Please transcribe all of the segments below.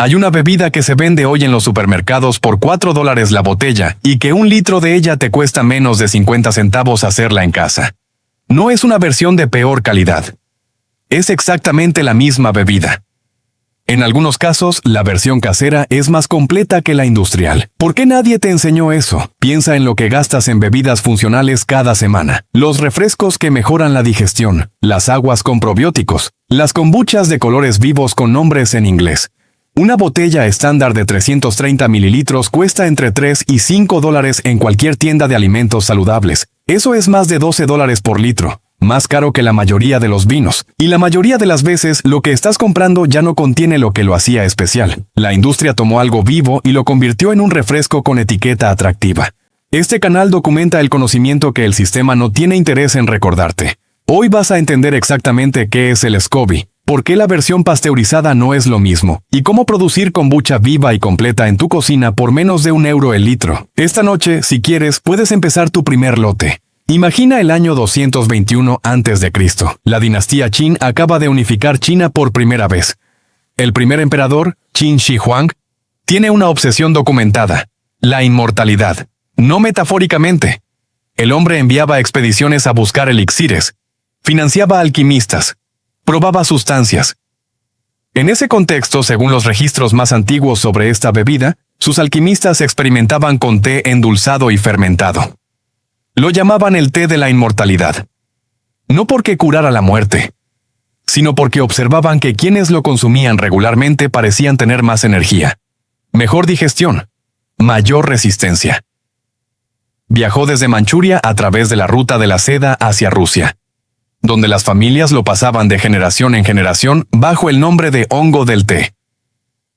Hay una bebida que se vende hoy en los supermercados por $4 la botella y que 1 litro de ella te cuesta menos de 50 centavos hacerla en casa. No es una versión de peor calidad. Es exactamente la misma bebida. En algunos casos, la versión casera es más completa que la industrial. ¿Por qué nadie te enseñó eso? Piensa en lo que gastas en bebidas funcionales cada semana. Los refrescos que mejoran la digestión, las aguas con probióticos, las kombuchas de colores vivos con nombres en inglés. Una botella estándar de 330 mililitros cuesta entre $3 y $5 en cualquier tienda de alimentos saludables. Eso es más de $12 por litro. Más caro que la mayoría de los vinos, y la mayoría de las veces lo que estás comprando ya no contiene lo que lo hacía especial. La industria tomó algo vivo y lo convirtió en un refresco con etiqueta atractiva. Este canal documenta el conocimiento que el sistema no tiene interés en recordarte. Hoy vas a entender exactamente qué es el SCOBY, por qué la versión pasteurizada no es lo mismo, y cómo producir kombucha viva y completa en tu cocina por menos de €1 el litro. Esta noche, si quieres, puedes empezar tu primer lote. Imagina el año 221 a.C. La dinastía Qin acaba de unificar China por primera vez. El primer emperador, Qin Shi Huang, tiene una obsesión documentada: la inmortalidad. No metafóricamente. El hombre enviaba expediciones a buscar elixires, financiaba alquimistas, probaba sustancias. En ese contexto, según los registros más antiguos sobre esta bebida, sus alquimistas experimentaban con té endulzado y fermentado. Lo llamaban el té de la inmortalidad. No porque curara la muerte, sino porque observaban que quienes lo consumían regularmente parecían tener más energía, mejor digestión, mayor resistencia. Viajó desde Manchuria a través de la ruta de la seda hacia Rusia, donde las familias lo pasaban de generación en generación bajo el nombre de hongo del té.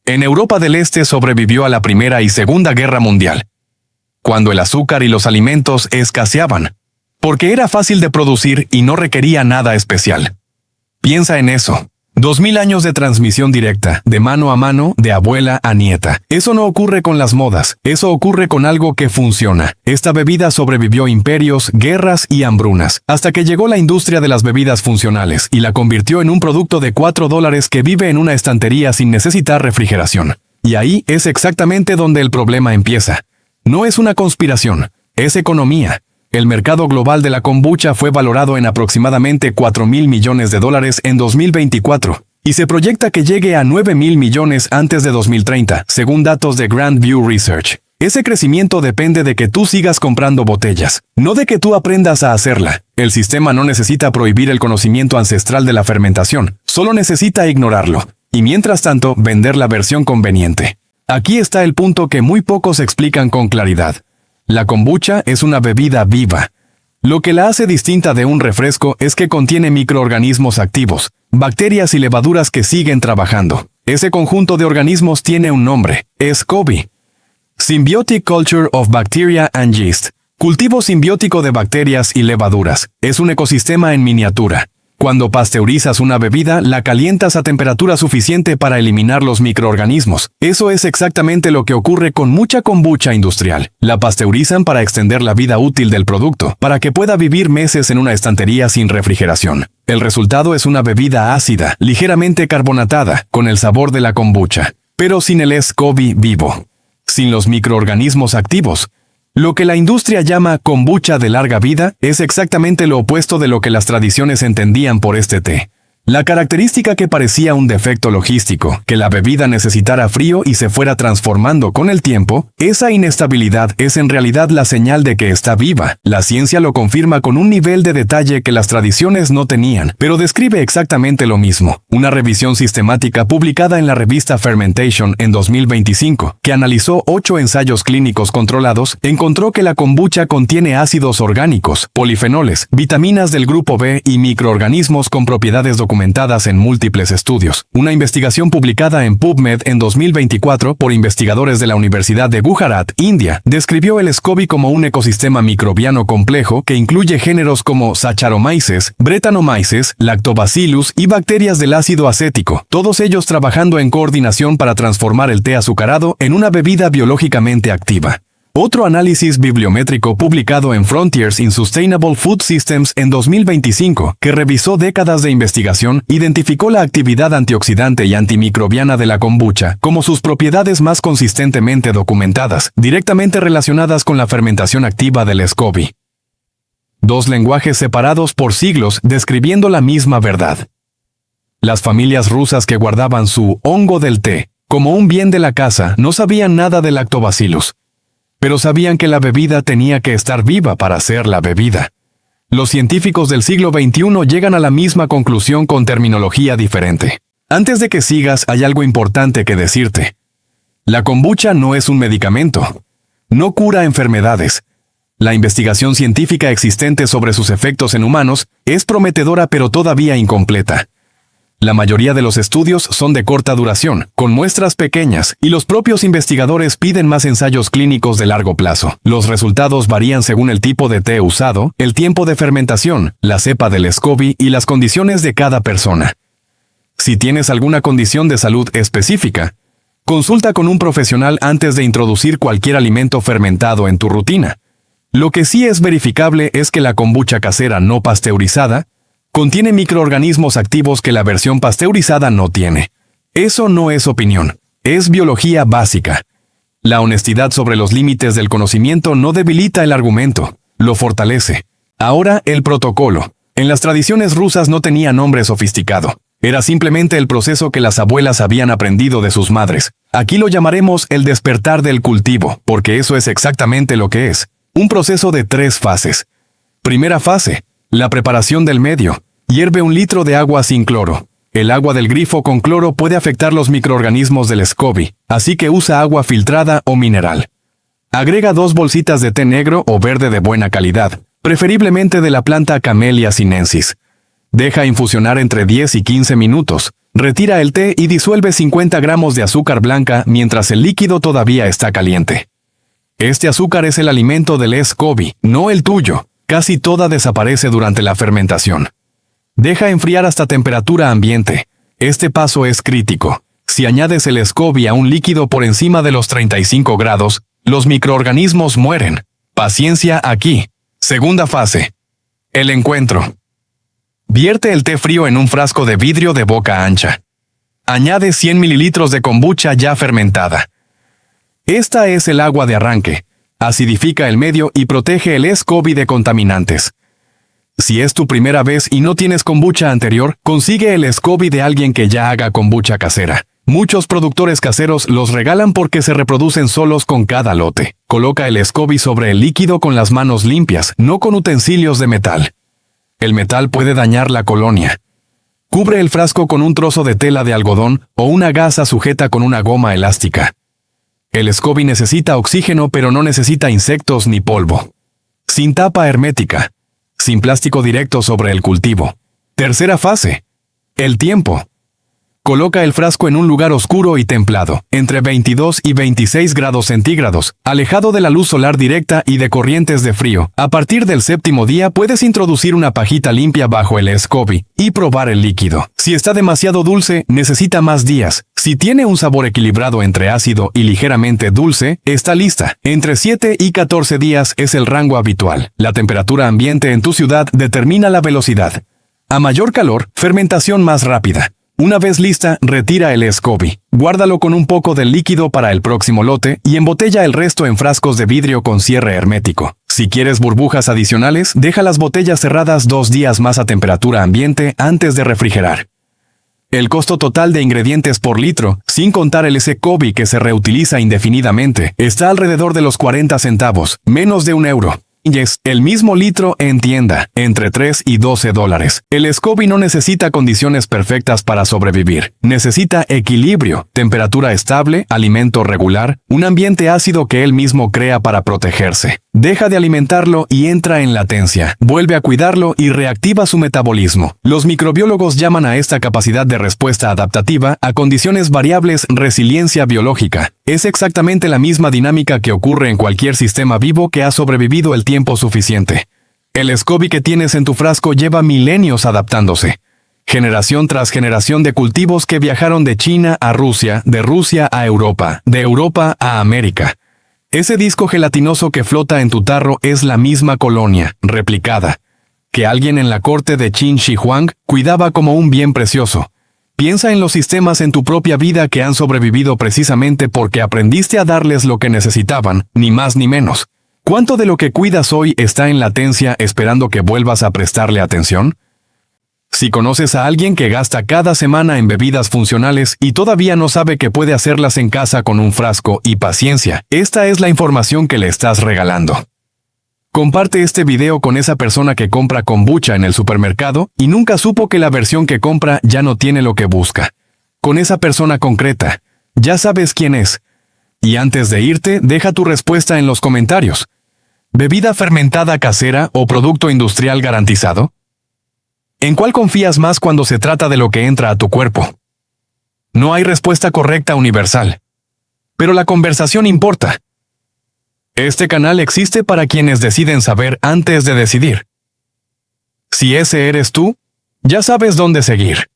En Europa del Este sobrevivió a la Primera y Segunda Guerra Mundial, cuando el azúcar y los alimentos escaseaban, porque era fácil de producir y no requería nada especial. Piensa en eso. 2000 años de transmisión directa, de mano a mano, de abuela a nieta. Eso no ocurre con las modas, eso ocurre con algo que funciona. Esta bebida sobrevivió imperios, guerras y hambrunas, hasta que llegó la industria de las bebidas funcionales y la convirtió en un producto de $4 que vive en una estantería sin necesitar refrigeración. Y ahí es exactamente donde el problema empieza. No es una conspiración, es economía. El mercado global de la kombucha fue valorado en aproximadamente $4,000 millones en 2024, y se proyecta que llegue a $9,000 millones antes de 2030, según datos de Grand View Research. Ese crecimiento depende de que tú sigas comprando botellas, no de que tú aprendas a hacerla. El sistema no necesita prohibir el conocimiento ancestral de la fermentación, solo necesita ignorarlo, y mientras tanto vender la versión conveniente. Aquí está el punto que muy pocos explican con claridad. La kombucha es una bebida viva. Lo que la hace distinta de un refresco es que contiene microorganismos activos, bacterias y levaduras que siguen trabajando. Ese conjunto de organismos tiene un nombre, SCOBY. Symbiotic Culture of Bacteria and Yeast. Cultivo simbiótico de bacterias y levaduras. Es un ecosistema en miniatura. Cuando pasteurizas una bebida, la calientas a temperatura suficiente para eliminar los microorganismos. Eso es exactamente lo que ocurre con mucha kombucha industrial. La pasteurizan para extender la vida útil del producto, para que pueda vivir meses en una estantería sin refrigeración. El resultado es una bebida ácida, ligeramente carbonatada, con el sabor de la kombucha, pero sin el SCOBY vivo, sin los microorganismos activos. Lo que la industria llama kombucha de larga vida es exactamente lo opuesto de lo que las tradiciones entendían por este té. La característica que parecía un defecto logístico, que la bebida necesitara frío y se fuera transformando con el tiempo, esa inestabilidad es en realidad la señal de que está viva. La ciencia lo confirma con un nivel de detalle que las tradiciones no tenían, pero describe exactamente lo mismo. Una revisión sistemática publicada en la revista Fermentation en 2025, que analizó 8 ensayos clínicos controlados, encontró que la kombucha contiene ácidos orgánicos, polifenoles, vitaminas del grupo B y microorganismos con propiedades documentadas en múltiples estudios. Una investigación publicada en PubMed en 2024 por investigadores de la Universidad de Gujarat, India, describió el SCOBY como un ecosistema microbiano complejo que incluye géneros como Saccharomyces, Brettanomyces, Lactobacillus y bacterias del ácido acético, todos ellos trabajando en coordinación para transformar el té azucarado en una bebida biológicamente activa. Otro análisis bibliométrico publicado en Frontiers in Sustainable Food Systems en 2025, que revisó décadas de investigación, identificó la actividad antioxidante y antimicrobiana de la kombucha como sus propiedades más consistentemente documentadas, directamente relacionadas con la fermentación activa del SCOBY. Dos lenguajes separados por siglos describiendo la misma verdad. Las familias rusas que guardaban su hongo del té como un bien de la casa no sabían nada del lactobacillus, pero sabían que la bebida tenía que estar viva para ser la bebida. Los científicos del siglo XXI llegan a la misma conclusión con terminología diferente. Antes de que sigas, hay algo importante que decirte. La kombucha no es un medicamento. No cura enfermedades. La investigación científica existente sobre sus efectos en humanos es prometedora pero todavía incompleta. La mayoría de los estudios son de corta duración, con muestras pequeñas, y los propios investigadores piden más ensayos clínicos de largo plazo. Los resultados varían según el tipo de té usado, el tiempo de fermentación, la cepa del SCOBY y las condiciones de cada persona. Si tienes alguna condición de salud específica, consulta con un profesional antes de introducir cualquier alimento fermentado en tu rutina. Lo que sí es verificable es que la kombucha casera no pasteurizada contiene microorganismos activos que la versión pasteurizada no tiene. Eso no es opinión, es biología básica. La honestidad sobre los límites del conocimiento no debilita el argumento, lo fortalece. Ahora, el protocolo. En las tradiciones rusas no tenía nombre sofisticado. Era simplemente el proceso que las abuelas habían aprendido de sus madres. Aquí lo llamaremos el despertar del cultivo, porque eso es exactamente lo que es. Un proceso de 3 fases. Primera fase. La preparación del medio. Hierve 1 litro de agua sin cloro. El agua del grifo con cloro puede afectar los microorganismos del SCOBY, así que usa agua filtrada o mineral. Agrega 2 bolsitas de té negro o verde de buena calidad, preferiblemente de la planta Camellia sinensis. Deja infusionar entre 10 y 15 minutos. Retira el té y disuelve 50 gramos de azúcar blanca mientras el líquido todavía está caliente. Este azúcar es el alimento del SCOBY, no el tuyo. Casi toda desaparece durante la fermentación. Deja enfriar hasta temperatura ambiente. Este paso es crítico. Si añades el SCOBY a un líquido por encima de los 35 grados, los microorganismos mueren. Paciencia aquí. Segunda fase. El encuentro. Vierte el té frío en un frasco de vidrio de boca ancha. Añade 100 mililitros de kombucha ya fermentada. Esta es el agua de arranque. Acidifica el medio y protege el SCOBY de contaminantes. Si es tu primera vez y no tienes kombucha anterior, consigue el SCOBY de alguien que ya haga kombucha casera. Muchos productores caseros los regalan porque se reproducen solos con cada lote. Coloca el SCOBY sobre el líquido con las manos limpias, no con utensilios de metal. El metal puede dañar la colonia. Cubre el frasco con un trozo de tela de algodón o una gasa sujeta con una goma elástica. El SCOBY necesita oxígeno pero no necesita insectos ni polvo. Sin tapa hermética. Sin plástico directo sobre el cultivo. Tercera fase. El tiempo. Coloca el frasco en un lugar oscuro y templado, entre 22 y 26 grados centígrados, alejado de la luz solar directa y de corrientes de frío. A partir del 7º día puedes introducir una pajita limpia bajo el SCOBY y probar el líquido. Si está demasiado dulce, necesita más días. Si tiene un sabor equilibrado entre ácido y ligeramente dulce, está lista. Entre 7 y 14 días es el rango habitual. La temperatura ambiente en tu ciudad determina la velocidad. A mayor calor, fermentación más rápida. Una vez lista, retira el SCOBY. Guárdalo con un poco del líquido para el próximo lote y embotella el resto en frascos de vidrio con cierre hermético. Si quieres burbujas adicionales, deja las botellas cerradas 2 días más a temperatura ambiente antes de refrigerar. El costo total de ingredientes por litro, sin contar el SCOBY que se reutiliza indefinidamente, está alrededor de los 40 centavos, menos de €1. Yes, el mismo litro en tienda, entre 3 y 12 dólares. El SCOBY no necesita condiciones perfectas para sobrevivir. Necesita equilibrio, temperatura estable, alimento regular, un ambiente ácido que él mismo crea para protegerse. Deja de alimentarlo y entra en latencia. Vuelve a cuidarlo y reactiva su metabolismo. Los microbiólogos llaman a esta capacidad de respuesta adaptativa a condiciones variables resiliencia biológica. Es exactamente la misma dinámica que ocurre en cualquier sistema vivo que ha sobrevivido el tiempo suficiente. El SCOBY que tienes en tu frasco lleva milenios adaptándose. Generación tras generación de cultivos que viajaron de China a Rusia, de Rusia a Europa, de Europa a América. Ese disco gelatinoso que flota en tu tarro es la misma colonia, replicada, que alguien en la corte de Qin Shi Huang cuidaba como un bien precioso. Piensa en los sistemas en tu propia vida que han sobrevivido precisamente porque aprendiste a darles lo que necesitaban, ni más ni menos. ¿Cuánto de lo que cuidas hoy está en latencia esperando que vuelvas a prestarle atención? Si conoces a alguien que gasta cada semana en bebidas funcionales y todavía no sabe que puede hacerlas en casa con un frasco y paciencia, esta es la información que le estás regalando. Comparte este video con esa persona que compra kombucha en el supermercado y nunca supo que la versión que compra ya no tiene lo que busca. Con esa persona concreta, ya sabes quién es. Y antes de irte, deja tu respuesta en los comentarios. ¿Bebida fermentada casera o producto industrial garantizado? ¿En cuál confías más cuando se trata de lo que entra a tu cuerpo? No hay respuesta correcta universal. Pero la conversación importa. Este canal existe para quienes deciden saber antes de decidir. Si ese eres tú, ya sabes dónde seguir.